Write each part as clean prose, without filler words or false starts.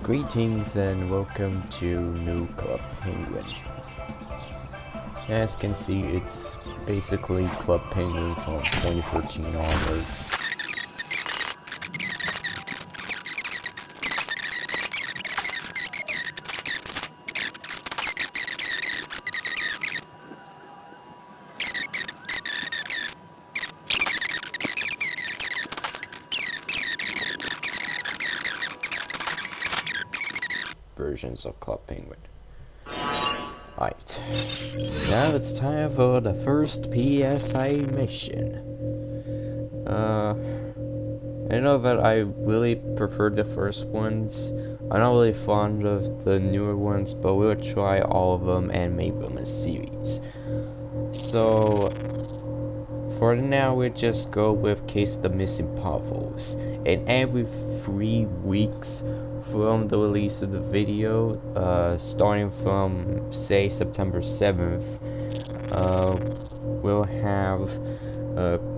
Greetings and welcome to New Club Penguin. As you can see, it's basically Club Penguin from 2014 onwards. Versions of Club Penguin. Right, now it's time for the first PSA mission. I know that I really prefer the first ones. I'm not really fond of the newer ones, but we'll try all of them and make them a series. So, for now, we'll just go with Case of the Missing Puffles. And every 3 weeks from the release of the video, starting from, say, September 7th, we'll have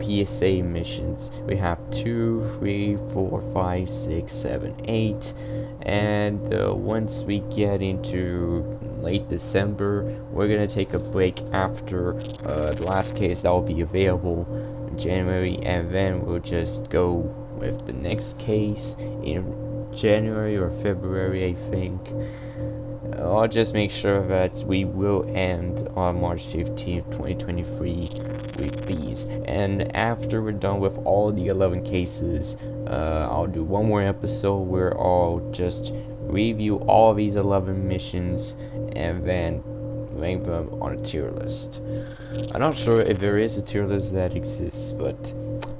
PSA missions. We have 2, 3, 4, 5, 6, 7, 8, and once we get into late December, we're gonna take a break after the last case that will be available in January, and then we'll just go with the next case in January or February, I think. I'll just make sure that we will end on March 15th, 2023 with these. And after we're done with all the 11 cases, I'll do one more episode where I'll just review all of these 11 missions and then rank them on a tier list. I'm not sure if there is a tier list that exists, but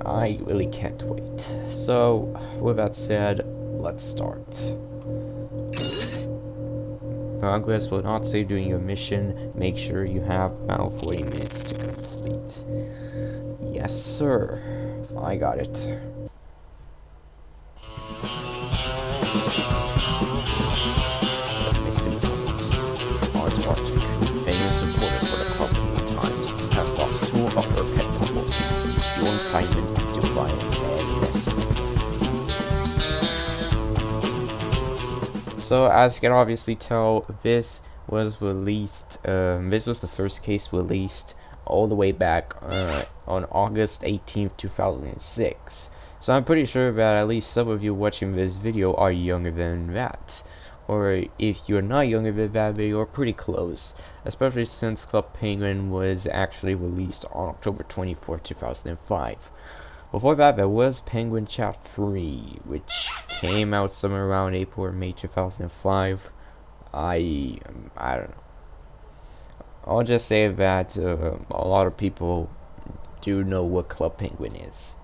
I really can't wait. So, with that said, let's start. Progress will not save during your mission. Make sure you have about 40 minutes to complete. Yes, sir. I got it. The Missing Puffles. Art Arctic, famous supporter for the Club Penguin Times, has lost 2 of her pet Puffles. It's your assignment to find and rescue. So, as you can obviously tell, this was released, this was the first case released all the way back on August 18th, 2006. So I'm pretty sure that at least some of you watching this video are younger than that. Or if you're not younger than that, you're pretty close. Especially since Club Penguin was actually released on October 24th, 2005. Before that, there was Penguin Chat 3, which came out somewhere around April or May 2005. I don't know. I'll just say that a lot of people do know what Club Penguin is.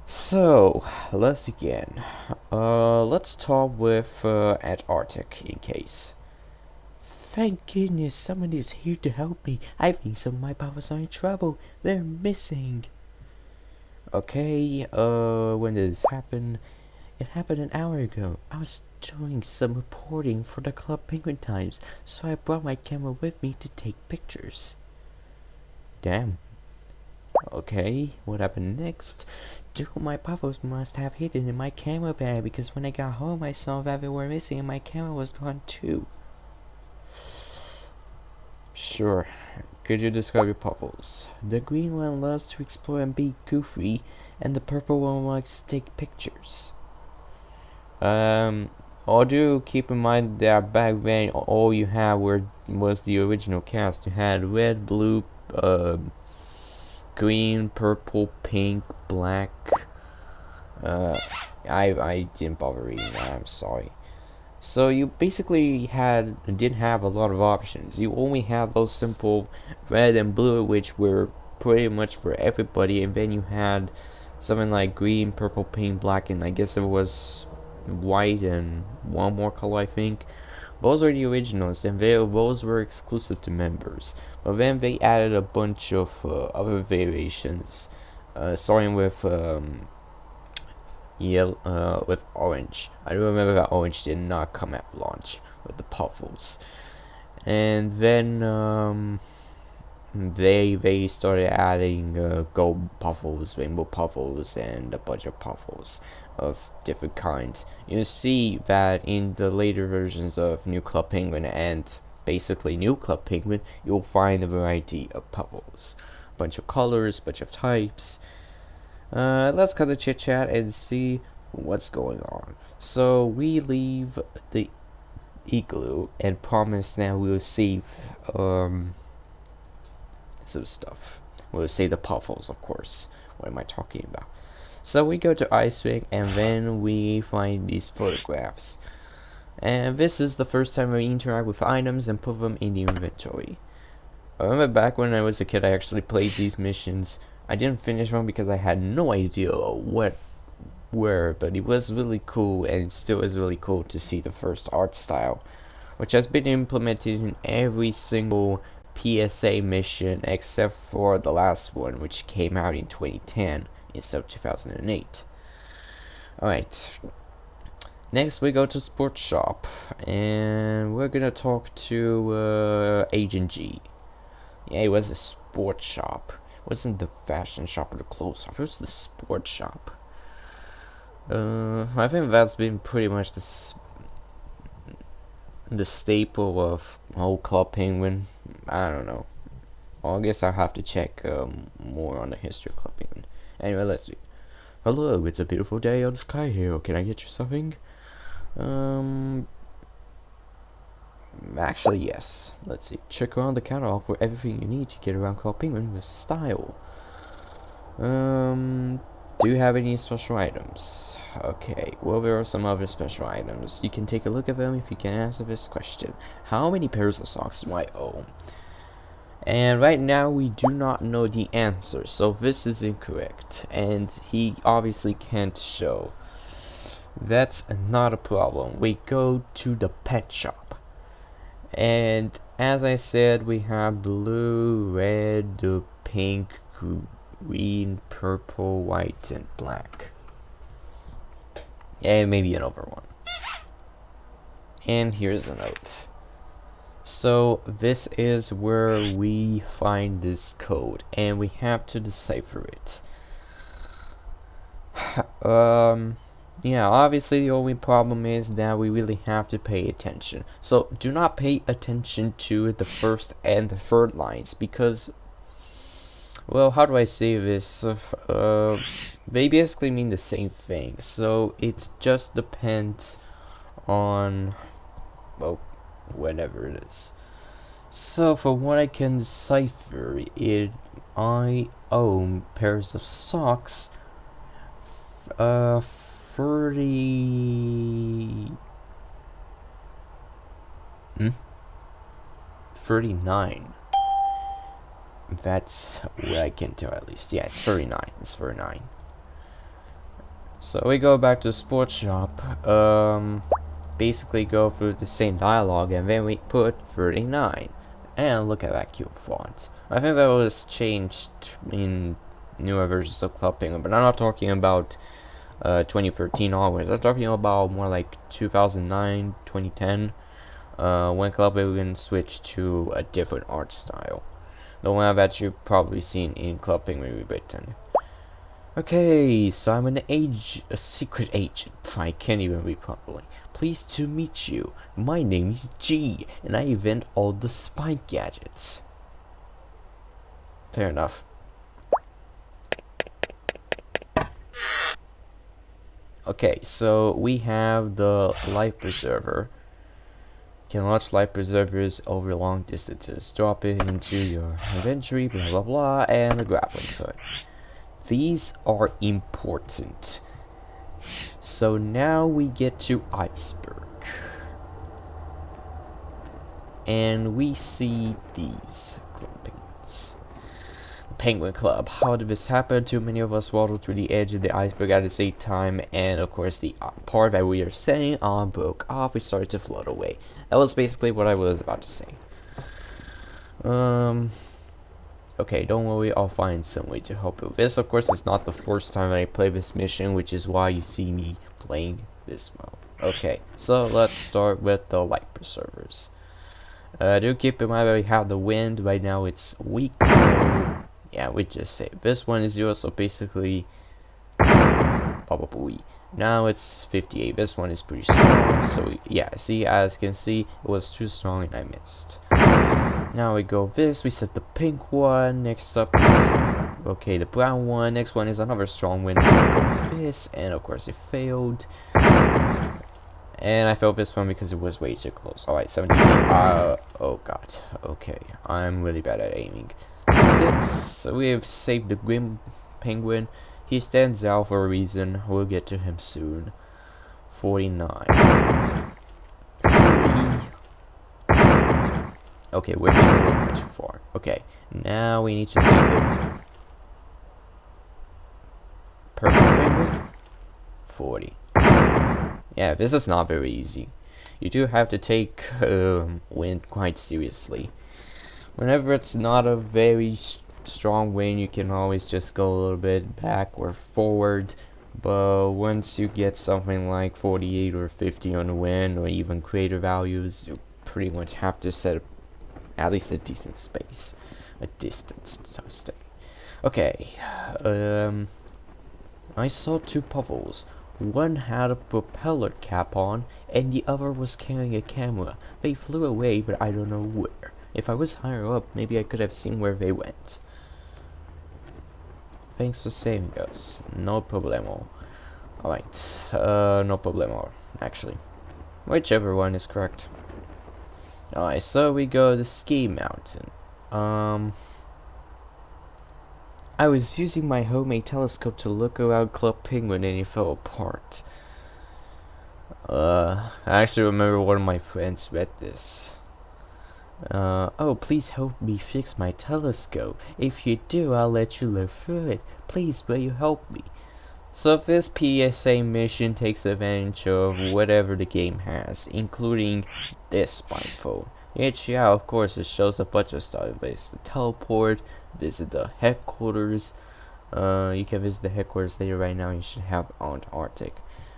So, let's begin. Let's start with Antarctic in case. Thank goodness someone is here to help me. I think some of my Puffles are in trouble. They're missing. Okay, when did this happen? It happened an hour ago. I was doing some reporting for the Club Penguin Times, so I brought my camera with me to take pictures. Damn. Okay, what happened next? 2 of my Puffles must have hidden in my camera bag because when I got home I saw that they were missing and my camera was gone too. Sure. Could you describe your Puffles? The green one loves to explore and be goofy, and the purple one likes to take pictures. Or do keep in mind that back then all you had was the original cast. You had red, blue, green, purple, pink, black. I didn't bother reading that, I'm sorry. So you basically didn't have a lot of options. You only had those simple red and blue, which were pretty much for everybody, and then you had something like green, purple, pink, black, and I guess it was white and one more color, I think. Those are the originals, and those were exclusive to members. But then they added a bunch of other variations, starting with with orange. I do remember that orange did not come at launch with the Puffles, and then they started adding gold Puffles, rainbow Puffles, and a bunch of Puffles. of different kinds. You see that in the later versions of New Club Penguin and basically New Club Penguin, you'll find a variety of Puffles. A bunch of colors, bunch of types. Let's cut the chit chat and see what's going on. So we leave the igloo and promise that we'll save some stuff. We'll save the Puffles, of course. What am I talking about? So we go to Icewick and then we find these photographs. And this is the first time we interact with items and put them in the inventory. I remember back when I was a kid I actually played these missions. I didn't finish one because I had no idea what were, but it was really cool, and it still is really cool to see the first art style, which has been implemented in every single PSA mission except for the last one, which came out in 2010 instead of 2008. Alright, next we go to Sports Shop, and we're gonna talk to Agent G. Yeah, it was the sports shop. It wasn't the fashion shop or the clothes shop, it was the sports shop. I think that's been pretty much the staple of whole Club Penguin. I don't know. I guess I'll have to check more on the history of Club Penguin. Anyway, let's see. Hello, it's a beautiful day on the Sky Hill. Can I get you something? Actually, yes. Let's see. Check around the catalog for everything you need to get around Club Penguin with style. Do you have any special items? Okay, well, there are some other special items. You can take a look at them if you can answer this question. How many pairs of socks do I own? And right now, we do not know the answer, so this is incorrect. And he obviously can't show. That's not a problem. We go to the pet shop. And as I said, we have blue, red, pink, green, purple, white, and black. And maybe another one. And here's a note. So this is where we find this code, and we have to decipher it. Yeah, obviously the only problem is that we really have to pay attention. So do not pay attention to the first and the third lines, because, well, how do I say this? They basically mean the same thing, so it just depends on, well, whatever it is. So for what I can decipher, I own pairs of socks, 39. That's what I can tell, at least. Yeah, it's 39. It's 39. So we go back to the sports shop. Basically go through the same dialogue, and then we put 39. And look at that cute font. I think that was changed in newer versions of Club Penguin, but I'm not talking about 2013 onwards. I'm talking about more like 2009, 2010, when Club Penguin switched to a different art style. The one that you've probably seen in Club Penguin Rewritten. Okay, so I'm a secret agent. I can't even read properly. Pleased to meet you. My name is G, and I invent all the spy gadgets. Fair enough. Okay, so we have the life preserver. Can launch life preservers over long distances. Drop it into your inventory, blah blah blah, and the grappling hook. These are important. So now we get to Iceberg. And we see these penguins. Penguin Club. How did this happen? Too many of us waddled to the edge of the iceberg at the same time, and of course the part that we are sitting on broke off. We started to float away. That was basically what I was about to say. Okay, don't worry, I'll find some way to help you. This, of course, is not the first time that I play this mission, which is why you see me playing this well. Okay, so let's start with the light preservers. Do keep in mind that we have the wind. Right now it's weak, so yeah, we just say this one is 0, so basically probably. Now it's 58. This one is pretty strong. So yeah, see, as you can see, it was too strong and I missed. Now we go this. We set the pink one. Next up is okay, the brown one. Next one is another strong one. So we go this, and of course it failed. And I failed this one because it was way too close. Alright, 78. Oh god. Okay, I'm really bad at aiming. 6. We have saved the Grim Penguin. He stands out for a reason. We'll get to him soon. 49. 3. Okay, we're getting a little bit too far. Okay, now we need to save the purple penguin. 40. Yeah, this is not very easy. You do have to take wind quite seriously. Whenever it's not a very strong wind, you can always just go a little bit back or forward. But once you get something like 48 or 50 on the wind, or even greater values, you pretty much have to set at least a decent space, a distance, so to say. Okay, I saw 2 Puffles. One had a propeller cap on, and the other was carrying a camera. They flew away, but I don't know where. If I was higher up, maybe I could have seen where they went. Thanks for saving us. No problemo. Alright, no problemo, actually. Whichever one is correct. Alright, so we go to Ski Mountain. I was using my homemade telescope to look around Club Penguin and it fell apart. I actually remember one of my friends read this. Oh, please help me fix my telescope. If you do, I'll let you live through it. Please, will you help me? So this PSA mission takes advantage of whatever the game has, including this spy phone. Yeah, of course, it shows a bunch of stuff. It's the teleport, visit the headquarters. You can visit the headquarters later. Right now, you should have Antarctic.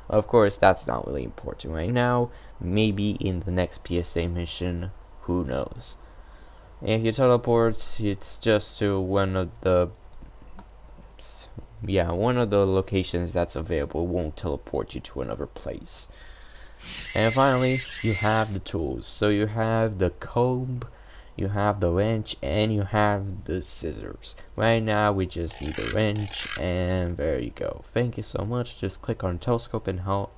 Of course, that's not really important right now. Maybe in the next PSA mission, who knows? If you teleport, it's just to one of the locations that's available. It won't teleport you to another place. And finally, you have the tools. So you have the comb, you have the wrench, and you have the scissors. Right now, we just need a wrench, and there you go. Thank you so much. Just click on the telescope and help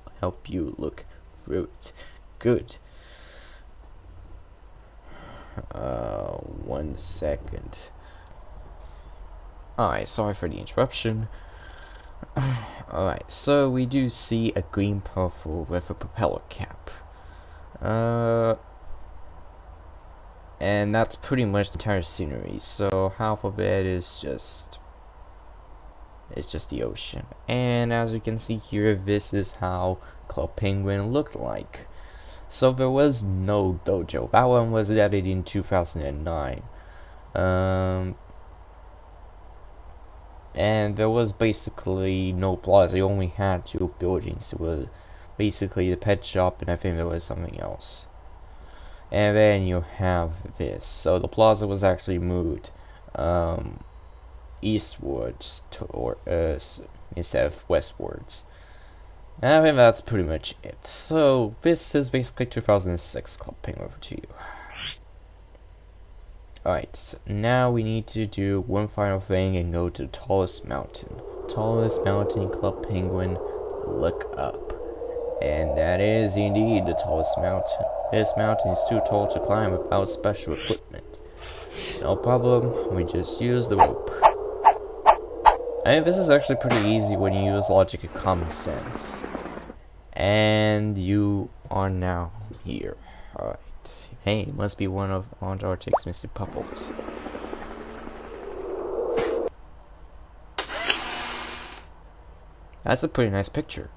you look through it. Good. 1 second. Alright, sorry for the interruption. Alright, so we do see a green puffle with a propeller cap. And that's pretty much the entire scenery. So half of it is just the ocean. And as you can see here, this is how Club Penguin looked like. So there was no dojo. That one was added in 2009. And there was basically no plaza. You only had 2 buildings. It was basically the pet shop, and I think there was something else. And then you have this. So the plaza was actually moved eastwards instead of westwards. And I think that's pretty much it. So this is basically 2006 Club Penguin over to you. Alright, so now we need to do one final thing and go to the tallest mountain. Tallest mountain, Club Penguin, look up. And that is indeed the tallest mountain. This mountain is too tall to climb without special equipment. No problem, we just use the rope. And this is actually pretty easy when you use logic and common sense. And you are now here. Alright. Hey, must be one of Antarctic's missing Puffles. That's a pretty nice picture.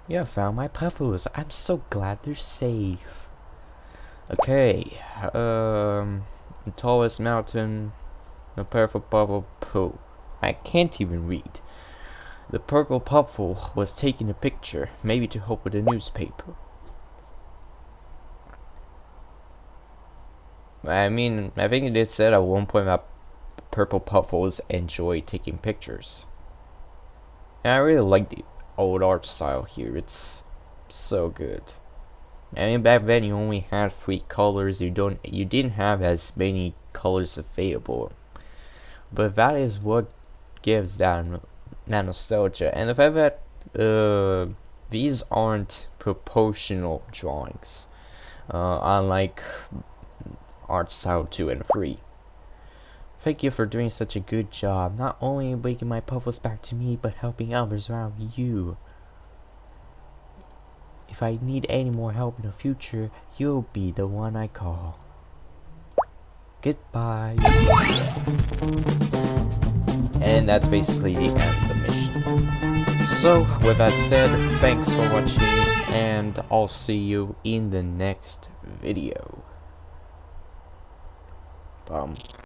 Yeah, I found my Puffles. I'm so glad they're safe. Okay, the tallest mountain, the purple bubble poo. I can't even read. The purple puffle was taking a picture, maybe to help with the newspaper. I mean, I think it said at one point that purple Puffles enjoy taking pictures. And I really like the old art style here. It's so good. I mean, back then you only had 3 colors. You didn't have as many colors available. But that is what gives that nostalgia. And the fact that these aren't proportional drawings, unlike art style 2 and 3. Thank you for doing such a good job, not only bringing my Puffles back to me, but helping others around you. If I need any more help in the future, you'll be the one I call. Goodbye. And that's basically the end of the mission. So, with that said, thanks for watching, and I'll see you in the next video.